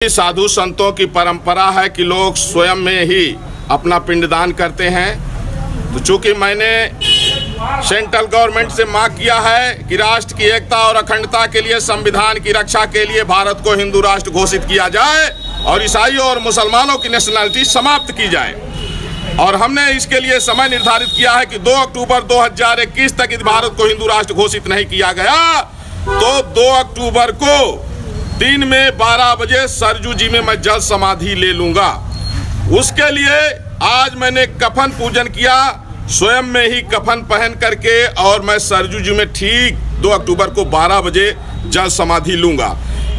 साधु संतों की परंपरा है कि लोग स्वयं में ही अपना पिंडदान करते हैं। तो चूंकि मैंने सेंट्रल गवर्नमेंट से मांग किया है कि राष्ट्र की एकता और अखंडता के लिए, संविधान की रक्षा के लिए भारत को हिंदू राष्ट्र घोषित किया जाए और ईसाइयों और मुसलमानों की नेशनलिटी समाप्त की जाए, और हमने इसके लिए समय निर्धारित किया है कि 2 अक्टूबर 2021 तक यदि भारत को हिंदू राष्ट्र घोषित नहीं किया गया तो 2 अक्टूबर को दिन में 12 बजे सरजू जी में मैं जल समाधि ले लूंगा। उसके लिए आज मैंने कफन पूजन किया, स्वयं में ही कफन पहन करके, और मैं सरजू जी में ठीक 2 अक्टूबर को 12 बजे जल समाधि लूंगा।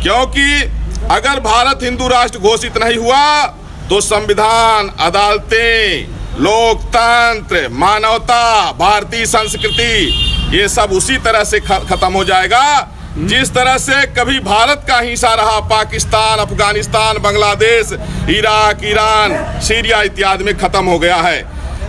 क्योंकि अगर भारत हिंदू राष्ट्र घोषित नहीं हुआ तो संविधान, अदालतें, लोकतंत्र, मानवता, भारतीय संस्कृति, ये सब उसी तरह से खत्म हो जाएगा जिस तरह से कभी भारत का हिस्सा रहा Pakistan, Afghanistan, Bangladesh, Iraq, Iran, Syria इत्यादि में खत्म हो गया है।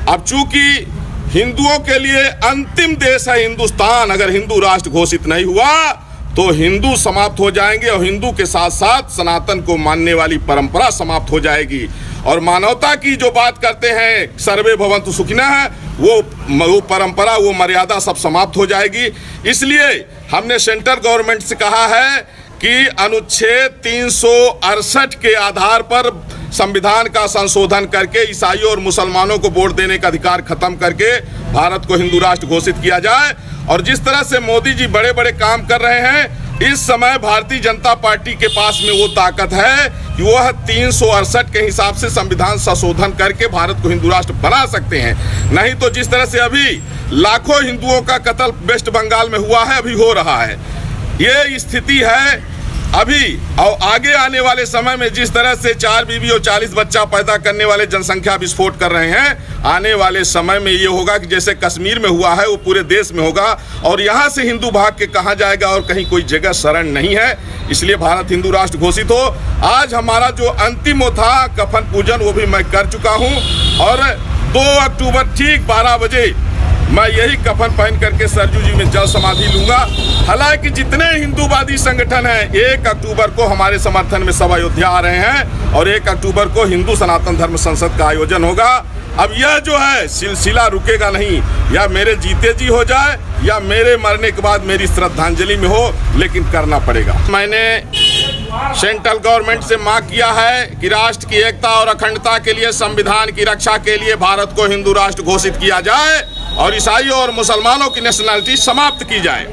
अब चूंकि हिंदुओं के लिए अंतिम देश है हिंदुस्तान, अगर हिंदू राष्ट्र घोषित नहीं हुआ तो हिंदू समाप्त हो जाएंगे और हिंदू के साथ साथ सनातन को मानने वाली परंपरा समाप्त हो जाएगी। और मानवता की जो बात करते हैं, सर्वे भवन्तु सुखिनः, वो परंपरा, वो मर्यादा सब समाप्त हो जाएगी। इसलिए हमने सेंट्रल गवर्नमेंट से कहा है कि अनुच्छेद 368 के आधार पर संविधान का संशोधन करके ईसाइयों और मुसलमानों को वोट देने का अधिकार खत्म करके भारत को हिंदू राष्ट्र घोषित किया जाए। और जिस तरह से मोदी जी बड़े बड़े काम कर रहे हैं, इस समय भारतीय जनता पार्टी के पास में वो ताकत है कि वह 368 के हिसाब से संविधान संशोधन करके भारत को हिंदू राष्ट्र बना सकते हैं। नहीं तो जिस तरह से अभी लाखों हिंदुओं का कत्ल वेस्ट बंगाल में हुआ है, अभी हो रहा है, ये स्थिति है अभी। और आगे आने वाले समय में जिस तरह से 4 बीवी और 40 बच्चा पैदा करने वाले जनसंख्या विस्फोट कर रहे हैं, आने वाले समय में ये होगा कि जैसे कश्मीर में हुआ है वो पूरे देश में होगा, और यहाँ से हिंदू भाग के कहाँ जाएगा और कहीं कोई जगह शरण नहीं है। इसलिए भारत हिंदू राष्ट्र घोषित हो। आज हमारा जो अंतिम था कफन पूजन, वो भी मैं कर चुका हूँ, और 2 अक्टूबर ठीक 12 बजे मैं यही कफन पहन करके सरजू जी में जल समाधि लूंगा। हालांकि जितने हिंदूवादी संगठन हैं, 1 अक्टूबर को हमारे समर्थन में सब अयोध्या आ रहे हैं, और 1 अक्टूबर को हिंदू सनातन धर्म संसद का आयोजन होगा। अब यह जो है सिलसिला रुकेगा नहीं, या मेरे जीते जी हो जाए या मेरे मरने के बाद मेरी श्रद्धांजलि में हो, लेकिन करना पड़ेगा। मैंने सेंट्रल गवर्नमेंट से मांग किया है कि राष्ट्र की एकता और अखंडता के लिए, संविधान की रक्षा के लिए भारत को हिंदू राष्ट्र घोषित किया जाए और ईसाइयों और मुसलमानों की नेशनलिटी समाप्त की जाए।